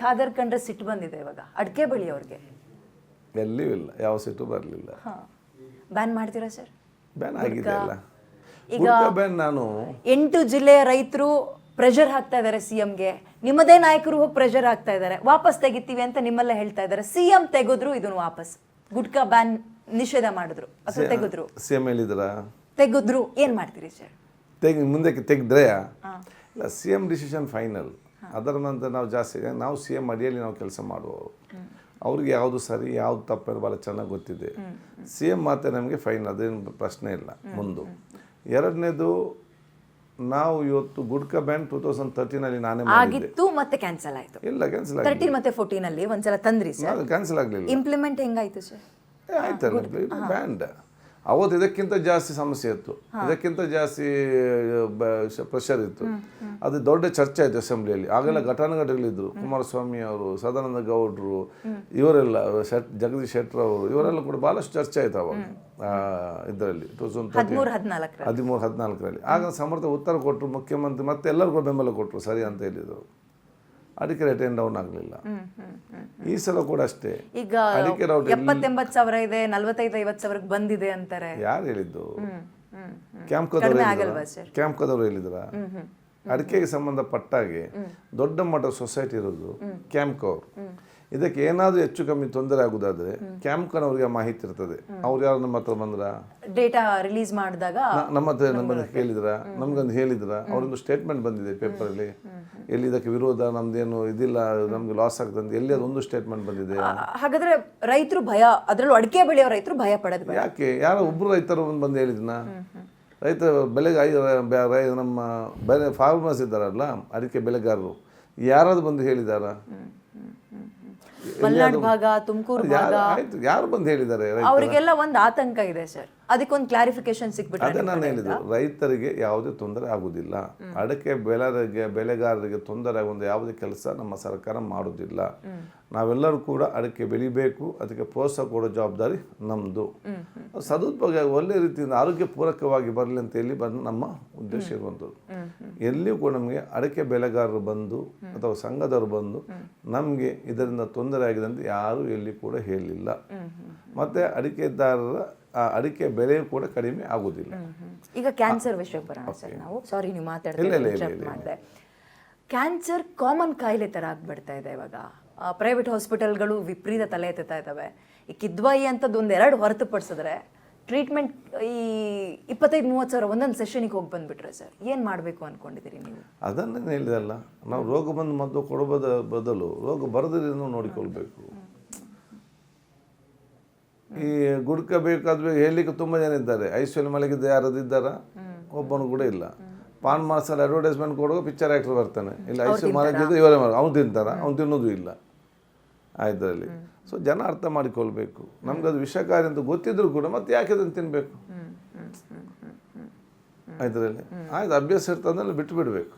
ಖಾದರ್ ಕಂಡ್ರೆ ಸಿಟ್ಟು ಬಂದಿದೆ ಇವಾಗ ಅಡಿಕೆ ಬೆಳಿ ಅವ್ರಿಗೆ. ಎಲ್ಲಿಯೂ ಇಲ್ಲ, ಯಾವ ಸಿಟ್ಟು ಬರಲಿಲ್ಲ. ಬ್ಯಾನ್ ಮಾಡ್ತೀರಾ ಸರ್? ಬ್ಯಾನ್ ಆಗಿದೆ ಅಲ್ಲ ಈಗ ಬ್ಯಾನ್. ನಾನು 8 ಜಿಲ್ಲೆಯ ರೈತರು ಪ್ರೆಷರ್ ಹಾಕ್ತಾ ಇದ್ದಾರೆ ಸಿಎಂಗೆ. ನಿಮ್ಮದೇ ನಾಯಕರು ಹೋಗಿ ಪ್ರೆಷರ್ ಹಾಕ್ತಾ ಇದ್ದಾರೆ, ವಾಪಸ್ ತೆಗಿತೀವಿ ಅಂತ ನಿಮ್ಮಲ್ಲೇ ಹೇಳ್ತಾ ಇದ್ದಾರೆ. ಸಿಎಂ ತೆಗೆದ್ರು ಇದನ್ನು ವಾಪಸ್, ಗುಟ್ಕಾ ಬ್ಯಾನ್ ನಿಷೇಧ ಮಾಡಿದ್ರು ಅಥವಾ ತೆಗೆದ್ರು? ಸಿಎಂ ಹೇಳಿದ್ರ ತೆಗೆದ್ರು, ಏನ್ ಮಾಡ್ತೀರಿ ಸರ್? ಮುಂದಕ್ಕೆ ತೆಗೆದ್ರೆ ಇಲ್ಲ, ಸಿಎಂ ಡಿಸಿಷನ್ ಫೈನಲ್. ಅದರ ನಂತರ ನಾವು ಜಾಸ್ತಿ, ನಾವು ಸಿಎಂ ಅಡಿಯಲ್ಲಿ ನಾವು ಕೆಲಸ ಮಾಡುವವರು, ಅವ್ರಿಗೆ ಯಾವುದು ಸರಿ ಯಾವುದು ತಪ್ಪು ಭಾಳ ಚೆನ್ನಾಗಿ ಗೊತ್ತಿದೆ. ಸಿಎಂ ಮಾತೆ ನಮಗೆ ಫೈನ್, ಅದೇನು ಪ್ರಶ್ನೆ ಇಲ್ಲ. ಮುಂದೆ ಎರಡನೇದು, ನಾವು ಇವತ್ತು ಗುಡ್ಕಾ ಬ್ಯಾನ್ 2013 ನಾನೇ ಆಗಿತ್ತು, ಮತ್ತೆ ಕ್ಯಾನ್ಸಲ್ ಆಯ್ತು. ಇಲ್ಲ, ಕ್ಯಾನ್ಸಲ್ 13 ಮತ್ತೆ 14 ಒಂದ್ಸಲ ತಂದ್ರಿ ಸರ್, ಕ್ಯಾನ್ಸಲ್ ಆಗಲಿಲ್ಲ. ಇಂಪ್ಲಿಮೆಂಟ್ ಹೆಂಗಾಯ್ತು ಸರ್? ಆಯ್ತಲ್ಲ, ಬ್ಯಾಂಡ್. ಅವತ್ತು ಇದಕ್ಕಿಂತ ಜಾಸ್ತಿ ಸಮಸ್ಯೆ ಇತ್ತು, ಇದಕ್ಕಿಂತ ಜಾಸ್ತಿ ಪ್ರೆಷರ್ ಇತ್ತು. ಅದು ದೊಡ್ಡ ಚರ್ಚೆ ಆಯಿತು ಅಸೆಂಬ್ಲಿಯಲ್ಲಿ. ಆಗೆಲ್ಲ ಘಟಾನುಘಟಿಗಳಿದ್ರು, ಕುಮಾರಸ್ವಾಮಿ ಅವರು, ಸದಾನಂದ ಗೌಡರು, ಇವರೆಲ್ಲ, ಜಗದೀಶ್ ಶೆಟ್ಟರ್ ಅವರು, ಇವರೆಲ್ಲ ಕೂಡ ಭಾಳಷ್ಟು ಚರ್ಚೆ ಆಯಿತು ಅವಾಗ ಇದರಲ್ಲಿ 13-14ರಲ್ಲಿ. ಆಗ ಸಮರ್ಥ ಉತ್ತರ ಕೊಟ್ಟರು ಮುಖ್ಯಮಂತ್ರಿ, ಮತ್ತೆ ಎಲ್ಲರಿಗೂ ಬೆಂಬಲ ಕೊಟ್ಟರು, ಸರಿ ಅಂತ ಹೇಳಿದರು. ಅಡಿಕೆ ರೇಟ್ ಏನು ಡೌನ್ ಆಗಲಿಲ್ಲ. ಈ ಸಲ ಕೂಡ ಅಷ್ಟೇ. ಈಗ 70-80 ಸಾವಿರ ಇದೆ, 45-50 ಸಾವಿರಕ್ಕೆ ಬಂದಿದೆ ಅಂತಾರೆ. ಯಾರು ಹೇಳಿದ್ದು? ಕ್ಯಾಂಪ್ಕದವ್ರು ಹೇಳಿದ್ರ? ಅಡಿಕೆಗೆ ಸಂಬಂಧಪಟ್ಟಾಗೆ ದೊಡ್ಡ ಮಟ್ಟದ ಸೊಸೈಟಿ ಇರೋದು ಕ್ಯಾಂಪ್ಕವ್ರು. ಇದಕ್ಕೆ ಏನಾದರೂ ಹೆಚ್ಚು ಕಮ್ಮಿ ತೊಂದರೆ ಆಗುದಾದ್ರೆ ಕ್ಯಾಂಪ್ಕನವ್ರಿಗೆ ಮಾಹಿತಿ ಇರ್ತದೆ. ಅವ್ರು ಯಾರು ನಮ್ಮ ಹತ್ರ ಬಂದ್ರ, ಡೇಟಾ ರಿಲೀಸ್ ಮಾಡಿದಾಗ ನಮ್ಮ ಹತ್ರ ನಮ್ಮನ್ನು ಕೇಳಿದ್ರ, ನಮ್ಗೊಂದು ಹೇಳಿದ್ರ, ಅವರೊಂದು ಸ್ಟೇಟ್ಮೆಂಟ್ ಬಂದಿದೆ ಪೇಪರಲ್ಲಿ, ಎಲ್ಲಿ ಇದಕ್ಕೆ ವಿರೋಧ, ನಮ್ದೇನು ಇದಿಲ್ಲ, ನಮ್ಗೆ ಲಾಸ್ ಆಗ್ತದೆ, ಎಲ್ಲಿ ಅದೊಂದು ಸ್ಟೇಟ್ಮೆಂಟ್ ಬಂದಿದೆ. ಹಾಗಾದ್ರೆ ರೈತರು ಭಯ, ಅದರಲ್ಲೂ ಅಡಿಕೆ ಬೆಳೆಯೋ ರೈತರು ಭಯ ಪಡೋದು ಯಾಕೆ? ಯಾರೋ ಒಬ್ರು ರೈತರು ಬಂದು ಹೇಳಿದ್ನ, ರೈತ ಬೆಳೆಗೆ ನಮ್ಮ ಬೆಲೆ ಫಾರ್ಮರ್ಸ್ ಇದ್ದಾರಲ್ಲ, ಅಡಿಕೆ ಬೆಳೆಗಾರರು, ಯಾರಾದ್ರು ಬಂದು ಹೇಳಿದಾರ? ಮಲೆನಾಡು ಭಾಗ, ತುಮಕೂರು ಭಾಗ, ಯಾರು ಬಂದು ಹೇಳಿದ್ದಾರೆ? ಅವರಿಗೆಲ್ಲ ಒಂದು ಆತಂಕ ಇದೆ ಸರ್, ಅದಕ್ಕೊಂದು ಕ್ಲಾರಿಫಿಕೇಶನ್ ಸಿಕ್ಬಿಟ್ಟು. ಅದೇ ನಾನು ಹೇಳಿದ್ದು, ರೈತರಿಗೆ ಯಾವುದೇ ತೊಂದರೆ ಆಗುದಿಲ್ಲ, ಅಡಿಕೆ ಬೆಳೆಗಾರರಿಗೆ ತೊಂದರೆ ಆಗುವಂಥ ಯಾವುದೇ ಕೆಲಸ ನಮ್ಮ ಸರ್ಕಾರ ಮಾಡುವುದಿಲ್ಲ. ನಾವೆಲ್ಲರೂ ಕೂಡ ಅಡಿಕೆ ಬೆಳಿಬೇಕು, ಅದಕ್ಕೆ ಪ್ರೋತ್ಸಾಹ ಕೊಡೋ ಜವಾಬ್ದಾರಿ ನಮ್ಮದು. ಸದುಪಯೋಗ ಒಳ್ಳೆ ರೀತಿಯಿಂದ ಆರೋಗ್ಯ ಪೂರಕವಾಗಿ ಬರಲಿ ಅಂತ ಹೇಳಿ ನಮ್ಮ ಉದ್ದೇಶ ಇರುವಂಥದ್ದು. ಎಲ್ಲಿಯೂ ಕೂಡ ನಮಗೆ ಅಡಿಕೆ ಬೆಳೆಗಾರರು ಬಂದು ಅಥವಾ ಸಂಘದವರು ಬಂದು ನಮಗೆ ಇದರಿಂದ ತೊಂದರೆ ಆಗಿದೆ ಅಂತ ಯಾರೂ ಎಲ್ಲಿ ಕೂಡ ಹೇಳಿಲ್ಲ. ಮತ್ತು ಅಡಿಕೆದಾರರ ಅಡಿಕೆ ಬೆಲೆ ಕೂಡ ಕಡಿಮೆ ಆಗುವುದಿಲ್ಲ. ಈಗ ಕ್ಯಾನ್ಸರ್ ವಿಷಯಕ್ಕೆ ಬರೋಣ ಸರ್ ನಾವು. ಸಾರಿ, ನೀವು ಮಾತಾಡ್ತಿದ್ದೆ. ಕ್ಯಾನ್ಸರ್ ಕಾಮನ್ ಕಾಯಿಲೆ ಥರ ಆಗ್ಬಿಡ್ತಾ ಇದೆ ಇವಾಗ. ಪ್ರೈವೇಟ್ ಹಾಸ್ಪಿಟಲ್ಗಳು ವಿಪರೀತ ತಲೆ ಎತ್ತಾ ಇದ್ದಾವೆ. ಈ ಕಿದ್ವಾಯಿ ಅಂತದ್ದು 1-2 ಹೊರತುಪಡಿಸಿದ್ರೆ ಟ್ರೀಟ್ಮೆಂಟ್ ಈ 25-30 ಸಾವಿರ ಒಂದೊಂದು ಸೆಷನಿಗೆ ಹೋಗಿ ಬಂದುಬಿಟ್ರೆ ಸರ್, ಏನು ಮಾಡಬೇಕು ಅಂದ್ಕೊಂಡಿದ್ದೀರಿ ನೀವು? ಅದನ್ನೇ ಹೇಳಿದಲ್ಲ, ನಾವು ರೋಗ ಬಂದು ಮದ್ದು ಕೊಡೋದ ಬದಲು ರೋಗ ಬರದಿರೋದನ್ನು ನೋಡಿಕೊಳ್ಬೇಕು. ಈ ಗುಡ್ಕ ಬೇಕಾದ್ರೂ ಹೇಳಲಿಕ್ಕೆ ತುಂಬ ಜನ ಇದ್ದಾರೆ. ಐಶ್ವರ್ಯ ಮಲಗಿದ್ದ ಯಾರದಿದ್ದಾರ? ಒಬ್ಬನು ಕೂಡ ಇಲ್ಲ. ಪಾನ್ ಮಾಸಲ್ಲಿ ಅಡ್ವರ್ಟೈಸ್ಮೆಂಟ್ ಕೊಡುವ ಪಿಕ್ಚರ್ ಆ್ಯಕ್ಟರ್ ಬರ್ತಾನೆ, ಇಲ್ಲ ಐಶ್ವರ್ಯ ಮಲಗಿದ್ದು ಇವರೇ ಅವ್ನು ತಿಂತಾರ, ಅವ್ನು ತಿನ್ನೋದು ಇಲ್ಲ ಇದರಲ್ಲಿ. ಸೊ ಜನ ಅರ್ಥ ಮಾಡಿಕೊಳ್ಬೇಕು. ನಮ್ಗೆ ಅದು ವಿಷಕಾರಿ ಅಂತ ಗೊತ್ತಿದ್ರು ಕೂಡ ಮತ್ತೆ ಯಾಕೆ ಅದನ್ನು ತಿನ್ನಬೇಕು ಇದರಲ್ಲಿ? ಆಯ್ತು, ಅಭ್ಯಾಸ ಇರ್ತದನ್ನೆಲ್ಲ ಬಿಟ್ಟು ಬಿಡಬೇಕು.